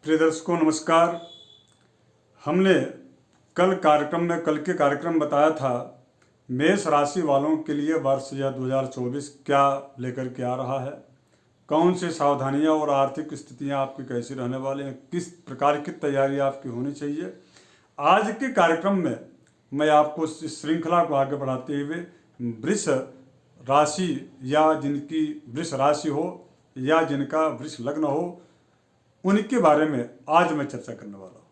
प्रिय दर्शकों नमस्कार। हमने कल के कार्यक्रम बताया था मेष राशि वालों के लिए वर्ष या 2024 क्या लेकर के आ रहा है, कौन सी सावधानियां और आर्थिक स्थितियां आपकी कैसी रहने वाली हैं, किस प्रकार की तैयारी आपकी होनी चाहिए। आज के कार्यक्रम में मैं आपको इस श्रृंखला को आगे बढ़ाते हुए वृष राशि या जिनकी वृष राशि हो या जिनका वृष लग्न हो उनके बारे में आज मैं चर्चा करने वाला हूँ।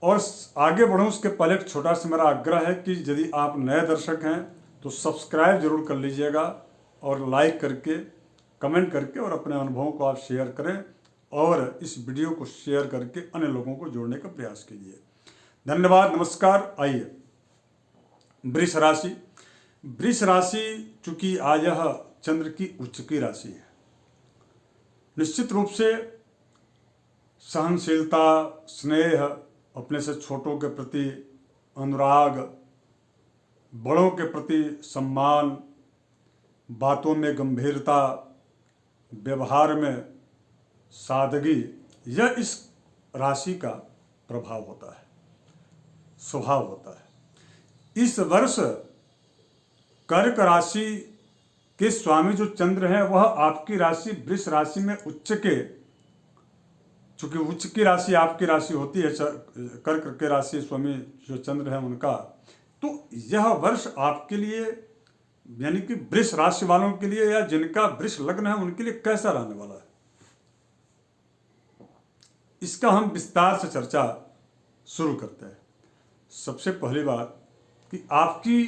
और आगे बढ़ूँ उसके पहले एक छोटा सा मेरा आग्रह है कि यदि आप नए दर्शक हैं तो सब्सक्राइब जरूर कर लीजिएगा और लाइक करके कमेंट करके और अपने अनुभवों को आप शेयर करें और इस वीडियो को शेयर करके अन्य लोगों को जोड़ने का प्रयास कीजिए। धन्यवाद, नमस्कार। आइए वृष राशि। वृष राशि चूंकि आज यह चंद्र की उच्च की राशि है, निश्चित रूप से सहनशीलता, स्नेह, अपने से छोटों के प्रति अनुराग, बड़ों के प्रति सम्मान, बातों में गंभीरता, व्यवहार में सादगी, यह इस राशि का प्रभाव होता है, स्वभाव होता है। इस वर्ष कर्क राशि के स्वामी जो चंद्र है वह आपकी राशि वृष राशि में उच्च के, चूंकि उच्च की राशि आपकी राशि होती है, कर्क के राशि स्वामी जो चंद्र है उनका, तो यह वर्ष आपके लिए यानी कि वृष राशि वालों के लिए या जिनका वृष लग्न है उनके लिए कैसा रहने वाला है, इसका हम विस्तार से चर्चा शुरू करते हैं। सबसे पहली बात कि आपकी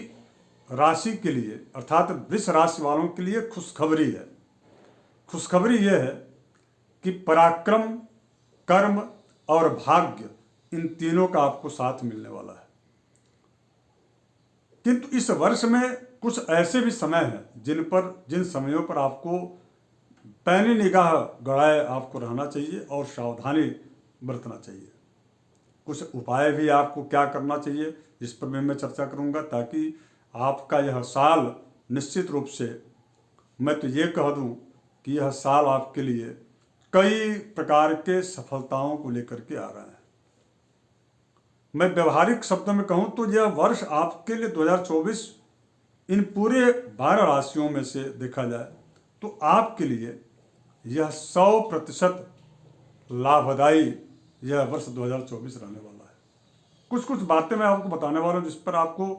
राशि के लिए अर्थात वृष राशि वालों के लिए खुशखबरी है। खुशखबरी यह है कि पराक्रम, कर्म और भाग्य, इन तीनों का आपको साथ मिलने वाला है। किंतु इस वर्ष में कुछ ऐसे भी समय हैं जिन समयों पर आपको पैनी निगाह गड़ाए आपको रहना चाहिए और सावधानी बरतना चाहिए। कुछ उपाय भी आपको क्या करना चाहिए जिस पर मैं चर्चा करूंगा, ताकि आपका यह साल निश्चित रूप से, मैं तो ये कह दूं कि यह साल आपके लिए कई प्रकार के सफलताओं को लेकर के आ रहा है। मैं व्यवहारिक शब्दों में कहूं तो यह वर्ष आपके लिए 2024 इन पूरे 12 राशियों में से देखा जाए तो आपके लिए यह 100% लाभदायी यह वर्ष 2024 रहने वाला है। कुछ बातें मैं आपको बताने वाला हूं जिस पर आपको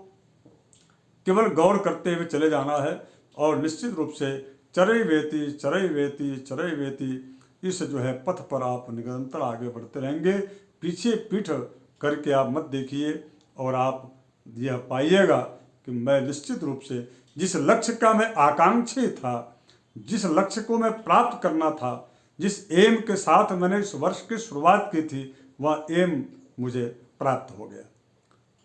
केवल गौर करते हुए चले जाना है और निश्चित रूप से चरैवेति चरैवेति चरैवेति इस जो है पथ पर आप निरंतर आगे बढ़ते रहेंगे। पीछे पीठ करके आप मत देखिए और आप यह पाइएगा कि मैं निश्चित रूप से जिस लक्ष्य का मैं आकांक्षी था, जिस लक्ष्य को मैं प्राप्त करना था, जिस एम के साथ मैंने इस वर्ष की शुरुआत की थी, वह एम मुझे प्राप्त हो गया।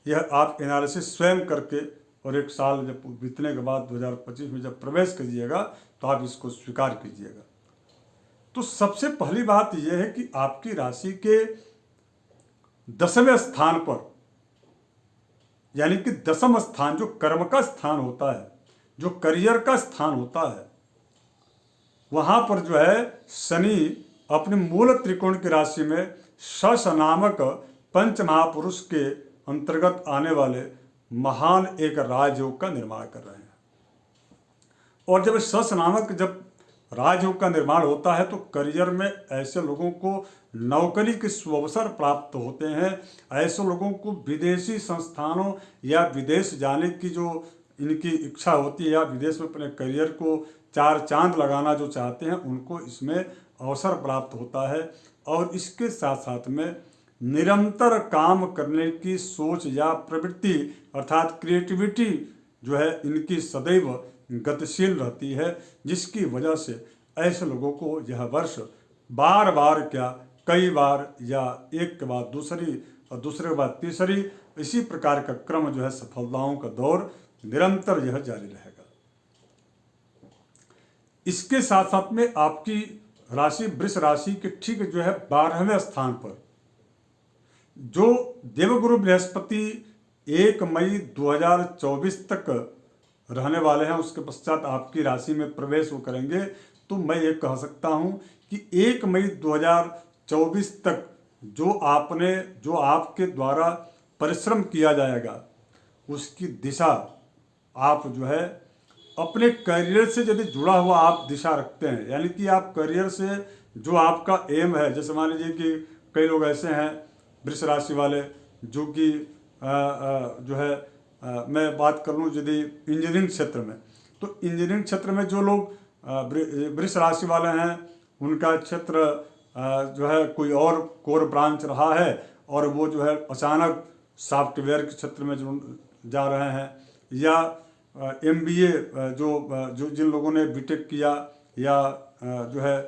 यह आप एनालिसिस स्वयं करके और एक साल जब बीतने के बाद 2025 में जब प्रवेश कीजिएगा तो आप इसको स्वीकार कीजिएगा। तो सबसे पहली बात यह है कि आपकी राशि के 10वें स्थान पर, यानी कि 10वां स्थान जो कर्म का स्थान होता है, जो करियर का स्थान होता है, वहां पर जो है शनि अपने मूल त्रिकोण की राशि में शश नामक पंच महापुरुष के अंतर्गत आने वाले महान एक राजयोग का निर्माण कर रहे हैं। और जब शश नामक जब राजयोग का निर्माण होता है तो करियर में ऐसे लोगों को नौकरी के सुअवसर प्राप्त होते हैं, ऐसे लोगों को विदेशी संस्थानों या विदेश जाने की जो इनकी इच्छा होती है या विदेश में अपने करियर को चार चांद लगाना जो चाहते हैं उनको इसमें अवसर प्राप्त होता है। और इसके साथ साथ में निरंतर काम करने की सोच या प्रवृत्ति अर्थात क्रिएटिविटी जो है इनकी सदैव गतिशील रहती है, जिसकी वजह से ऐसे लोगों को यह वर्ष बार बार क्या कई बार या एक के बाद दूसरी और दूसरे के बाद तीसरी, इसी प्रकार का क्रम जो है सफलताओं का दौर निरंतर यह जारी रहेगा। इसके साथ साथ में आपकी राशि वृष राशि के ठीक जो है 12वें स्थान पर जो देवगुरु बृहस्पति 1 मई 2024 तक रहने वाले हैं, उसके पश्चात आपकी राशि में प्रवेश वो करेंगे। तो मैं ये कह सकता हूं कि 1 मई 2024 तक जो आपके द्वारा परिश्रम किया जाएगा उसकी दिशा आप जो है अपने करियर से यदि जुड़ा हुआ आप दिशा रखते हैं, यानी कि आप करियर से जो आपका एम है, जैसे मान लीजिए कि कई लोग ऐसे हैं वृष राशि वाले जो कि जो है मैं बात कर लूँ यदि इंजीनियरिंग क्षेत्र में, तो इंजीनियरिंग क्षेत्र में जो लोग वृष राशि वाले हैं उनका क्षेत्र जो है कोई और कोर ब्रांच रहा है और वो जो है अचानक सॉफ्टवेयर के क्षेत्र में जा रहे हैं, या MBA जो जिन लोगों ने बीटेक किया या जो है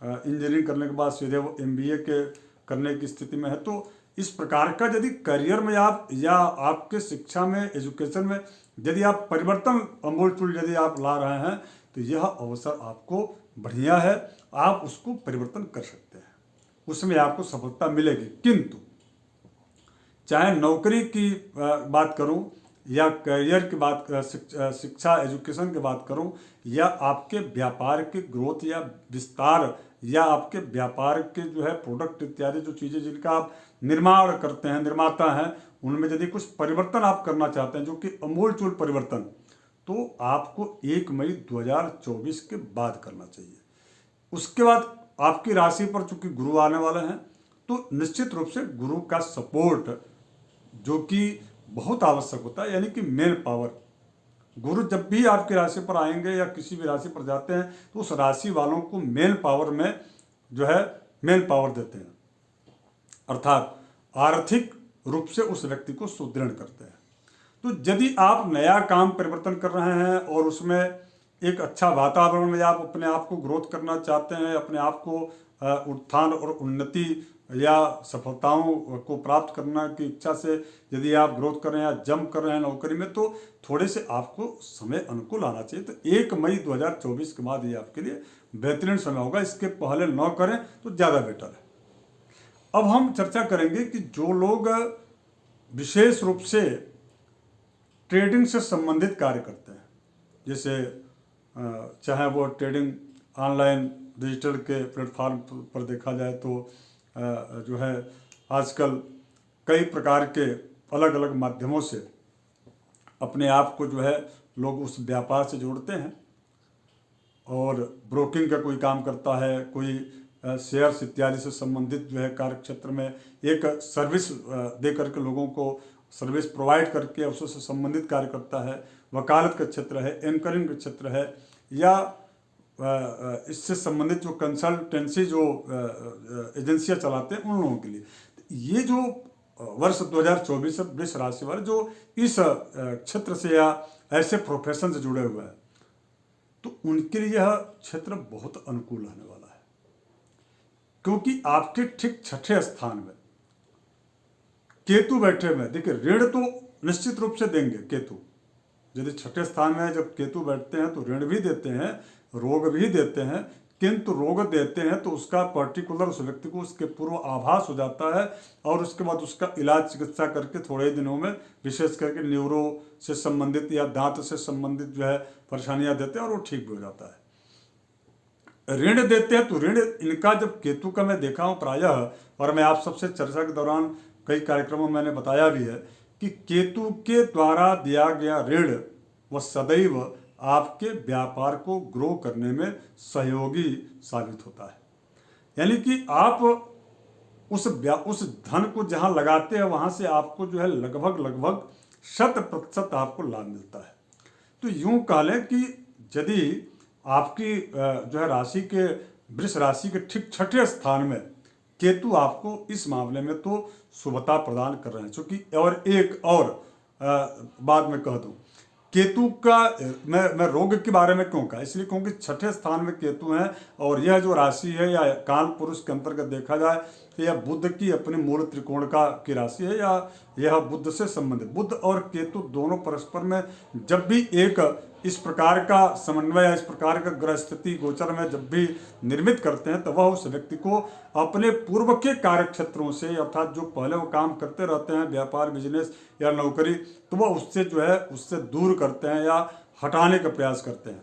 इंजीनियरिंग करने के बाद सीधे वो MBA के करने की स्थिति में है, तो इस प्रकार का यदि करियर में आप या आपके शिक्षा में, एजुकेशन में यदि आप परिवर्तन अमूलचूल यदि आप ला रहे हैं तो यह अवसर आपको बढ़िया है, आप उसको परिवर्तन कर सकते हैं, उसमें आपको सफलता मिलेगी। किंतु चाहे नौकरी की बात करूं या करियर की बात, शिक्षा एजुकेशन की बात करूं, या आपके व्यापार के ग्रोथ या विस्तार, या आपके व्यापार के जो है प्रोडक्ट इत्यादि जो चीज़ें जिनका आप निर्माण करते हैं, निर्माता हैं, उनमें यदि कुछ परिवर्तन आप करना चाहते हैं जो कि अमूलचूल परिवर्तन, तो आपको 1 मई 2024 के बाद करना चाहिए। उसके बाद आपकी राशि पर चूंकि गुरु आने वाले हैं तो निश्चित रूप से गुरु का सपोर्ट जो कि बहुत आवश्यक होता है, यानी कि मेन पावर। गुरु जब भी आपकी राशि पर आएंगे या किसी भी राशि पर जाते हैं तो उस राशि वालों को मेन पावर में जो है मेन पावर देते हैं, अर्थात आर्थिक रूप से उस व्यक्ति को सुदृढ़ करते हैं। तो यदि आप नया काम परिवर्तन कर रहे हैं और उसमें एक अच्छा वातावरण में आप अपने आप को ग्रोथ करना चाहते हैं, अपने आप को उत्थान और उन्नति या सफलताओं को प्राप्त करने की इच्छा से यदि आप ग्रोथ कर रहे हैं या जंप कर रहे हैं नौकरी में, तो थोड़े से आपको समय अनुकूल आना चाहिए। तो 1 मई 2024 के बाद ये आपके लिए बेहतरीन समय होगा, इसके पहले न करें तो ज़्यादा बेटर है। अब हम चर्चा करेंगे कि जो लोग विशेष रूप से ट्रेडिंग से संबंधित कार्य करते हैं, जैसे चाहे वो ट्रेडिंग ऑनलाइन डिजिटल के प्लेटफॉर्म पर देखा जाए तो जो है आजकल कई प्रकार के अलग अलग माध्यमों से अपने आप को जो है लोग उस व्यापार से जोड़ते हैं, और ब्रोकिंग का कोई काम करता है, कोई शेयर्स इत्यादि से संबंधित जो है कार्य क्षेत्र में एक सर्विस दे करके लोगों को सर्विस प्रोवाइड करके उससे संबंधित कार्य करता है, वकालत का क्षेत्र है, एंकरिंग का क्षेत्र है, या इससे संबंधित जो कंसल्टेंसी जो एजेंसियां चलाते हैं उन लोगों के लिए। ये जो वर्ष 2024 से वृष राशि वाले जो इस क्षेत्र से या ऐसे प्रोफेशन से जुड़े हुए हैं, तो उनके लिए यह क्षेत्र बहुत अनुकूल रहने वाला है, क्योंकि आपके ठीक 6ठे स्थान में केतु बैठे हुए हैं। देखिए, ऋण तो निश्चित रूप से देंगे केतु, यदि 6ठे स्थान में जब केतु बैठते हैं तो ऋण भी देते हैं, रोग भी देते हैं, किंतु रोग देते हैं तो उसका पर्टिकुलर उस व्यक्ति को उसके पूर्व आभास हो जाता है और उसके बाद उसका इलाज चिकित्सा करके थोड़े दिनों में विशेष करके न्यूरो से संबंधित या दांत से संबंधित जो है परेशानियां देते हैं और वो ठीक भी हो जाता है। ऋण देते हैं तो ऋण इनका जब केतु का मैं देखा हूँ प्रायः, और मैं आप सबसे चर्चा के दौरान कई कार्यक्रमों में मैंने बताया भी है कि केतु के द्वारा दिया गया ऋण वह सदैव आपके व्यापार को ग्रो करने में सहयोगी साबित होता है। यानी कि आप उस धन को जहां लगाते हैं वहां से आपको जो है लगभग 100% आपको लाभ मिलता है। तो यूं कह लें कि यदि आपकी जो है राशि के वृष राशि के ठीक 6ठे स्थान में केतु आपको इस मामले में तो शुभता प्रदान कर रहे हैं। चूंकि और एक और बात मैं कह दूं, केतु का मैं रोग के बारे में क्यों कहा, इसलिए क्योंकि 6ठे स्थान में केतु हैं और यह जो राशि है या काल पुरुष के अंतर्गत देखा जाए तो यह बुध की अपने मूल त्रिकोण की राशि है, या यह बुध से संबंधित। बुध और केतु दोनों परस्पर में जब भी एक इस प्रकार का समन्वय या इस प्रकार का ग्रह स्थिति गोचर में जब भी निर्मित करते हैं तो वह उस व्यक्ति को अपने पूर्व के कार्य क्षेत्रों से, अर्थात जो पहले वो काम करते रहते हैं व्यापार बिजनेस या नौकरी, तो वह उससे जो है उससे दूर करते हैं या हटाने का प्रयास करते हैं।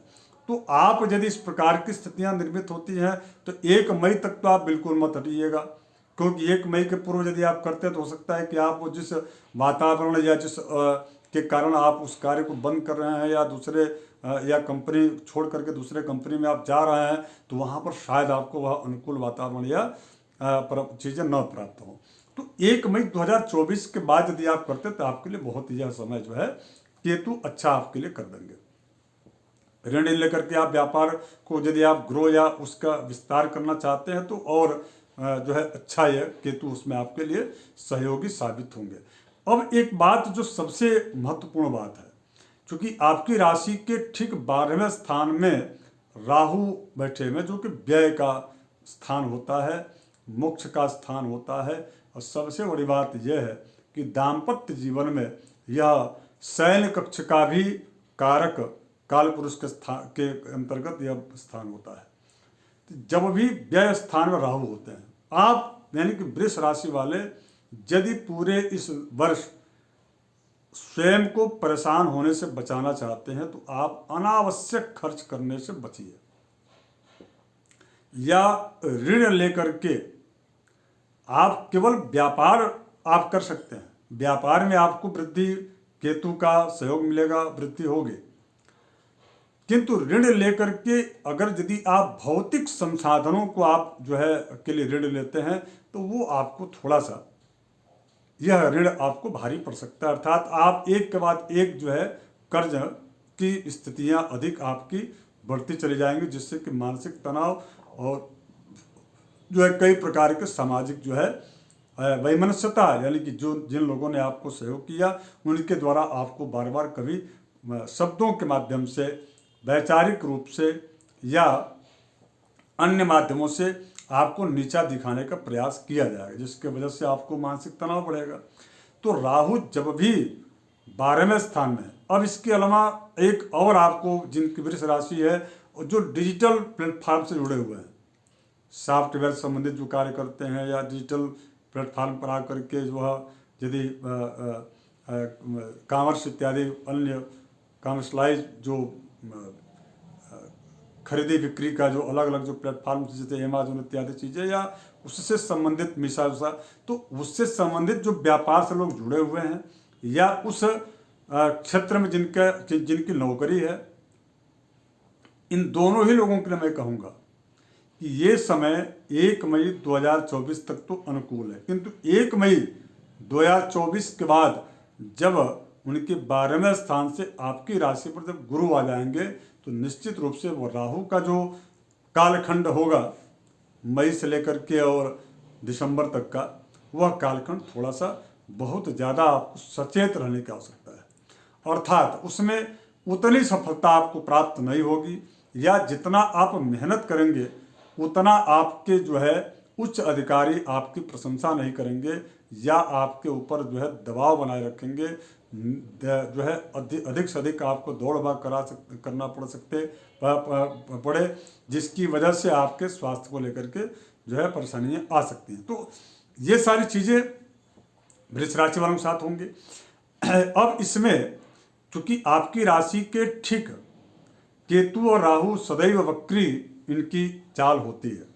तो आप यदि इस प्रकार की स्थितियां निर्मित होती हैं तो 1 मई तक तो आप बिल्कुल मत हटिएगा, क्योंकि 1 मई के पूर्व यदि आप करते हैं तो हो सकता है कि आप वो जिस वातावरण या जिस के कारण आप उस कार्य को बंद कर रहे हैं या दूसरे या कंपनी छोड़ करके दूसरे कंपनी में आप जा रहे हैं तो वहाँ पर शायद आपको वह अनुकूल वातावरण या चीज़ें न प्राप्त हों। तो 1 मई 2024 के बाद यदि आप करते तो आपके लिए बहुत ही यह समय जो है केतु अच्छा आपके लिए कर देंगे। ऋण लेकर के आप व्यापार को यदि आप ग्रो या उसका विस्तार करना चाहते हैं तो और जो है अच्छा यह केतु उसमें आपके लिए सहयोगी साबित होंगे। अब एक बात जो सबसे महत्वपूर्ण बात है, क्योंकि आपकी राशि के ठीक 12वें स्थान में राहु बैठे में, जो कि व्यय का स्थान होता है, मोक्ष का स्थान होता है, और सबसे बड़ी बात यह है कि दाम्पत्य जीवन में यह शयन कक्ष का भी कारक काल पुरुष के स्थान के अंतर्गत यह स्थान होता है। तो जब भी व्यय स्थान में राहु होते हैं, आप यानी कि वृष राशि वाले यदि पूरे इस वर्ष स्वयं को परेशान होने से बचाना चाहते हैं तो आप अनावश्यक खर्च करने से बचिए, या ऋण लेकर के आप केवल व्यापार आप कर सकते हैं। व्यापार में आपको वृद्धि, केतु का सहयोग मिलेगा, वृद्धि होगी, किंतु ऋण लेकर के अगर यदि आप भौतिक संसाधनों को आप जो है के लिए ऋण लेते हैं तो वो आपको थोड़ा सा यह ऋण आपको भारी पड़ सकता है। अर्थात आप एक के बाद एक जो है कर्ज की स्थितियां अधिक आपकी बढ़ती चली जाएंगी, जिससे कि मानसिक तनाव और जो है कई प्रकार के सामाजिक जो है वैमनस्यता, यानी कि जो जिन लोगों ने आपको सहयोग किया उनके द्वारा आपको बार बार कभी शब्दों के माध्यम से, वैचारिक रूप से या अन्य माध्यमों से आपको नीचा दिखाने का प्रयास किया जाएगा, जिसके वजह से आपको मानसिक तनाव बढ़ेगा। तो राहु जब भी 12वें स्थान में, अब इसके अलावा एक और आपको जिनकी वृष राशि है जो डिजिटल प्लेटफॉर्म से जुड़े हुए हैं, सॉफ्टवेयर संबंधित जो कार्य करते हैं या डिजिटल प्लेटफॉर्म पर आकर के जो है यदि कॉमर्स इत्यादि अन्य कॉमर्शलाइज जो खरीदी बिक्री का जो अलग अलग जो प्लेटफॉर्म जैसे अमेजोन इत्यादि चीज़ें या उससे संबंधित मिसा उसा, तो उससे संबंधित जो व्यापार से लोग जुड़े हुए हैं या उस क्षेत्र में जिनकी नौकरी है, इन दोनों ही लोगों के लिए मैं कहूँगा कि ये समय 1 मई 2024 तक तो अनुकूल है, किंतु 1 मई 2024 के बाद जब उनके 12वें स्थान से आपकी राशि पर जब गुरु आ जाएंगे तो निश्चित रूप से वो राहु का जो कालखंड होगा मई से लेकर के और दिसंबर तक का, वह कालखंड थोड़ा सा बहुत ज़्यादा आपको सचेत रहने की आवश्यकता है। अर्थात उसमें उतनी सफलता आपको प्राप्त नहीं होगी, या जितना आप मेहनत करेंगे उतना आपके जो है उच्च अधिकारी आपकी प्रशंसा नहीं करेंगे या आपके ऊपर जो है दबाव बनाए रखेंगे, जो है अधिक से अधिक आपको दौड़ भाग करना पड़े, जिसकी वजह से आपके स्वास्थ्य को लेकर के जो है परेशानियां आ सकती हैं। तो ये सारी चीज़ें वृष राशि वालों के साथ होंगे। अब इसमें चूंकि आपकी राशि के ठीक केतु और राहु सदैव वक्री इनकी चाल होती है।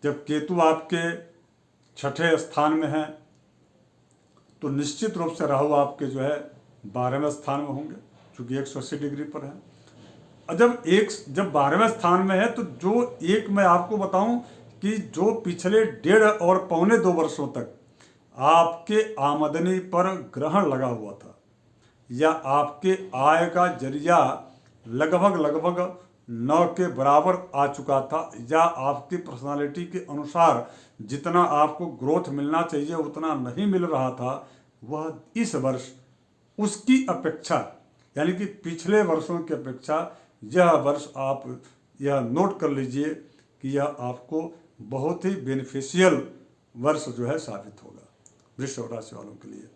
जब केतु आपके 6ठे स्थान में है तो निश्चित रूप से राहु आपके जो है 12वें स्थान में होंगे, चूँकि 180 डिग्री पर है। और जब 12वें स्थान में है तो जो एक मैं आपको बताऊं कि जो पिछले 1.5 और पौने 2 वर्षों तक आपके आमदनी पर ग्रहण लगा हुआ था या आपके आय का जरिया लगभग 9 के बराबर आ चुका था, या आपकी पर्सनालिटी के अनुसार जितना आपको ग्रोथ मिलना चाहिए उतना नहीं मिल रहा था, वह इस वर्ष उसकी अपेक्षा, यानी कि पिछले वर्षों की अपेक्षा यह वर्ष आप यह नोट कर लीजिए कि यह आपको बहुत ही बेनिफिशियल वर्ष जो है साबित होगा वृष राशि वालों के लिए।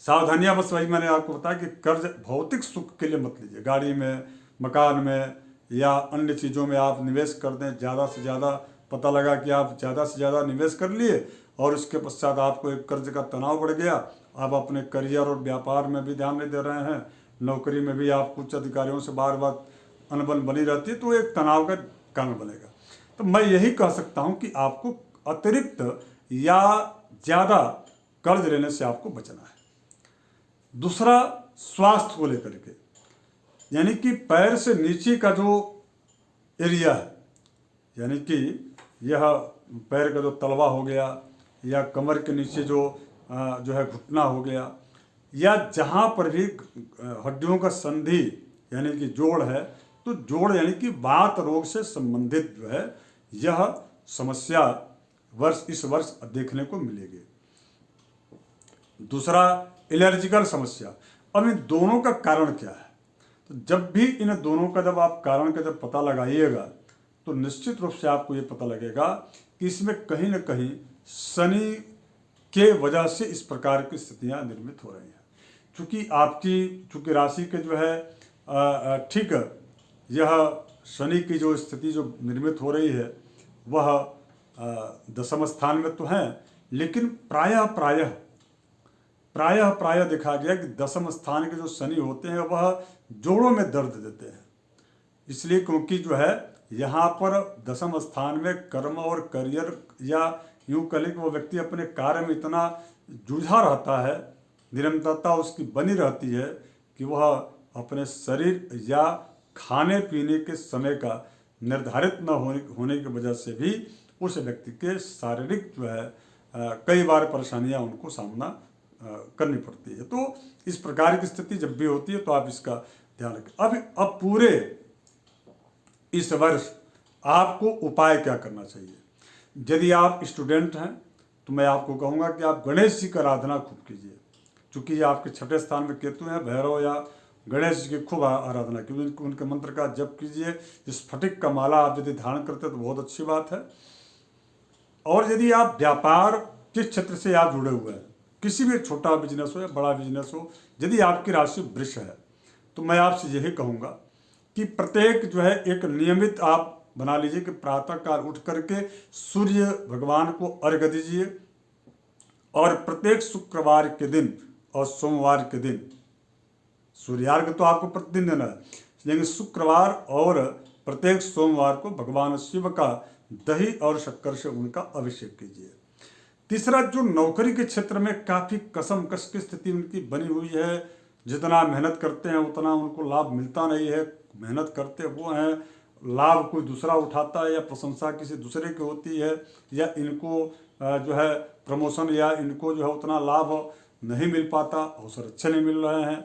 सावधानियां बस वही मैंने आपको बताया कि कर्ज भौतिक सुख के लिए मत लीजिए, गाड़ी में, मकान में या अन्य चीज़ों में आप निवेश कर दें ज़्यादा से ज़्यादा। पता लगा कि आप ज़्यादा से ज़्यादा निवेश कर लिए और उसके पश्चात आपको एक कर्ज का तनाव बढ़ गया, आप अपने करियर और व्यापार में भी ध्यान नहीं दे रहे हैं, नौकरी में भी आप कुछ अधिकारियों से बार बार अनबन बनी रहती है तो एक तनाव का कारण बनेगा। तो मैं यही कह सकता हूं कि आपको अतिरिक्त या ज़्यादा कर्ज लेने से आपको बचना है। दूसरा, स्वास्थ्य को लेकर के, यानी कि पैर से नीचे का जो एरिया है, यानी कि यह पैर का जो तलवा हो गया या कमर के नीचे जो है घुटना हो गया, या जहाँ पर भी हड्डियों का संधि यानी कि जोड़ है, तो जोड़ यानी कि वात रोग से संबंधित जो है यह समस्या इस वर्ष देखने को मिलेगी। दूसरा, एलर्जिकल समस्या। अब इन दोनों का कारण क्या है? तो जब भी इन दोनों का जब आप कारण का जब पता लगाइएगा तो निश्चित रूप से आपको ये पता लगेगा कि इसमें कहीं ना कहीं शनि के वजह से इस प्रकार की स्थितियां निर्मित हो रही हैं। चूंकि राशि के जो है ठीक यह शनि की जो स्थिति जो निर्मित हो रही है वह दशम स्थान में तो है, लेकिन प्रायः देखा गया कि दशम स्थान के जो शनि होते हैं वह जोड़ों में दर्द देते हैं। इसलिए क्योंकि जो है यहाँ पर दशम स्थान में कर्म और करियर, या यूँ कह लें कि वो व्यक्ति अपने कार्य में इतना जुझा रहता है, निरंतरता उसकी बनी रहती है कि वह अपने शरीर या खाने पीने के समय का निर्धारित न होने की वजह से भी उस व्यक्ति के शारीरिक जो है कई बार परेशानियां उनको सामना करनी पड़ती है। तो इस प्रकार की स्थिति जब भी होती है तो आप इसका ध्यान रखें। अब पूरे इस वर्ष आपको उपाय क्या करना चाहिए? यदि आप स्टूडेंट हैं तो मैं आपको कहूँगा कि आप गणेश जी की आराधना खूब कीजिए। चूँकि ये आपके छठे स्थान में केतु हैं, भैरव या गणेश जी की खूब आराधना कीजिए, उनके मंत्र का जप कीजिए। इस स्फटिक का माला आप यदि धारण करते हैं तो बहुत अच्छी बात है। और यदि आप व्यापार किस क्षेत्र से आप जुड़े हुए हैं, किसी भी छोटा बिजनेस हो या बड़ा बिजनेस हो, यदि आपकी राशि वृष है तो मैं आपसे यही कहूँगा कि प्रत्येक जो है एक नियमित आप बना लीजिए कि प्रातःकाल उठ करके सूर्य भगवान को अर्घ्य दीजिए, और प्रत्येक शुक्रवार के दिन और सोमवार के दिन, सूर्यार्घ्य तो आपको प्रतिदिन देना है, लेकिन शुक्रवार और प्रत्येक सोमवार को भगवान शिव का दही और शक्कर से उनका अभिषेक कीजिए। तीसरा, जो नौकरी के क्षेत्र में काफ़ी कसमकस की स्थिति उनकी बनी हुई है, जितना मेहनत करते हैं उतना उनको लाभ मिलता नहीं है, मेहनत करते वो हैं, लाभ कोई दूसरा उठाता है या प्रशंसा किसी दूसरे की होती है, या इनको जो है प्रमोशन या इनको जो है उतना लाभ नहीं मिल पाता, अवसर अच्छे नहीं मिल रहे हैं।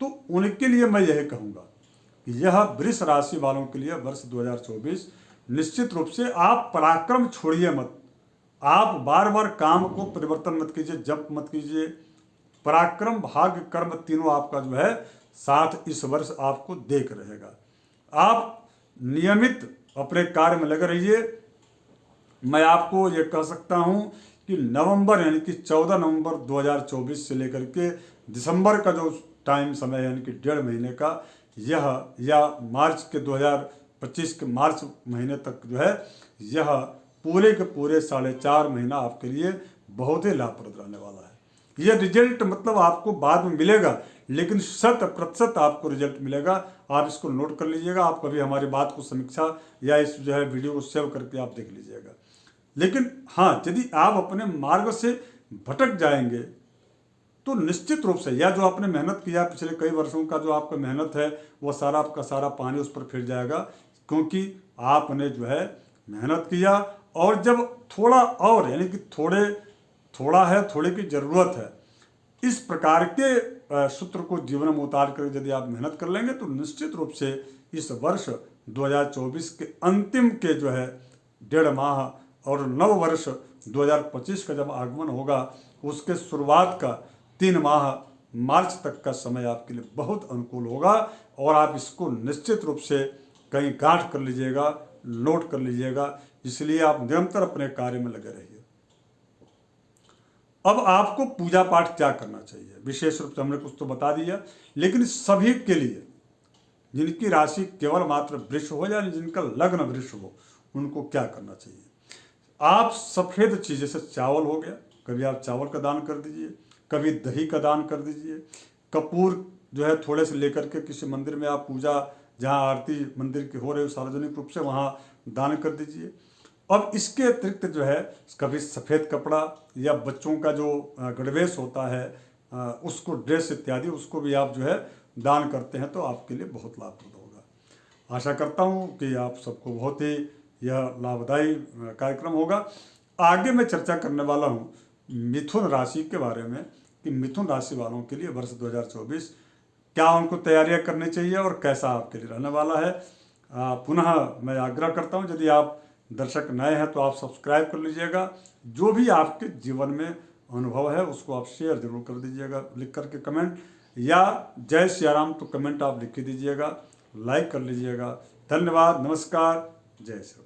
तो उनके लिए मैं यही कहूँगा कि यह वृष राशि वालों के लिए वर्ष 2024 निश्चित रूप से आप पराक्रम छोड़िए मत। आप बार बार काम को परिवर्तन मत कीजिए, जप मत कीजिए। पराक्रम, भाग्य, कर्म तीनों आपका जो है साथ इस वर्ष आपको देख रहेगा। आप नियमित अपने कार्य में लगे रहिए। मैं आपको ये कह सकता हूँ कि नवंबर यानी कि 14 नवंबर 2024 से लेकर के दिसंबर का जो टाइम समय यानी कि 1.5 महीने का यह, या मार्च के 2025 के मार्च महीने तक जो है यह पूरे के पूरे 4.5 महीना आपके लिए बहुत ही लाभप्रद रहने वाला है। यह रिजल्ट मतलब आपको बाद में मिलेगा, लेकिन 100% आपको रिजल्ट मिलेगा। आप इसको नोट कर लीजिएगा। आप कभी हमारी बात को समीक्षा या इस जो है वीडियो को सेव करके आप देख लीजिएगा। लेकिन हाँ, यदि आप अपने मार्ग से भटक जाएंगे तो निश्चित रूप से, या जो आपने मेहनत किया पिछले कई वर्षों का जो आपका मेहनत है वो सारा आपका सारा पानी उस पर फिर जाएगा, क्योंकि आपने जो है मेहनत किया। और जब थोड़ा और यानी कि थोड़ा है, थोड़े की ज़रूरत है, इस प्रकार के सूत्र को जीवन में उतार कर यदि आप मेहनत कर लेंगे तो निश्चित रूप से इस वर्ष 2024 के अंतिम के जो है 1.5 माह और नव वर्ष 2025 का जब आगमन होगा उसके शुरुआत का 3 माह मार्च तक का समय आपके लिए बहुत अनुकूल होगा। और आप इसको निश्चित रूप से कहीं गांठ कर लीजिएगा, नोट कर लीजिएगा। इसलिए आप निरंतर अपने कार्य में लगे रहिए। अब आपको पूजा पाठ क्या करना चाहिए, विशेष रूप से हमने कुछ तो बता दिया, लेकिन सभी के लिए जिनकी राशि केवल मात्र वृष हो या जिनका लग्न वृष हो, उनको क्या करना चाहिए? आप सफ़ेद चीज़ जैसे चावल हो गया, कभी आप चावल का दान कर दीजिए, कभी दही का दान कर दीजिए। कपूर जो है थोड़े से लेकर के किसी मंदिर में आप पूजा जहाँ आरती मंदिर की हो रही हो सार्वजनिक रूप से वहाँ दान कर दीजिए। अब इसके अतिरिक्त जो है कभी सफ़ेद कपड़ा या बच्चों का जो गणवेश होता है उसको ड्रेस इत्यादि उसको भी आप जो है दान करते हैं तो आपके लिए बहुत लाभप्रद होगा। आशा करता हूँ कि आप सबको बहुत ही यह लाभदायी कार्यक्रम होगा। आगे मैं चर्चा करने वाला हूँ मिथुन राशि के बारे में कि मिथुन राशि वालों के लिए वर्ष 2024 क्या उनको तैयारियां करनी चाहिए और कैसा आपके लिए रहने वाला है। पुनः मैं आग्रह करता हूं यदि आप दर्शक नए हैं तो आप सब्सक्राइब कर लीजिएगा। जो भी आपके जीवन में अनुभव है उसको आप शेयर जरूर कर दीजिएगा लिख करके कमेंट, या जय सियाराम तो कमेंट आप लिख के दीजिएगा, लाइक कर लीजिएगा। धन्यवाद, नमस्कार, जय श्री राम।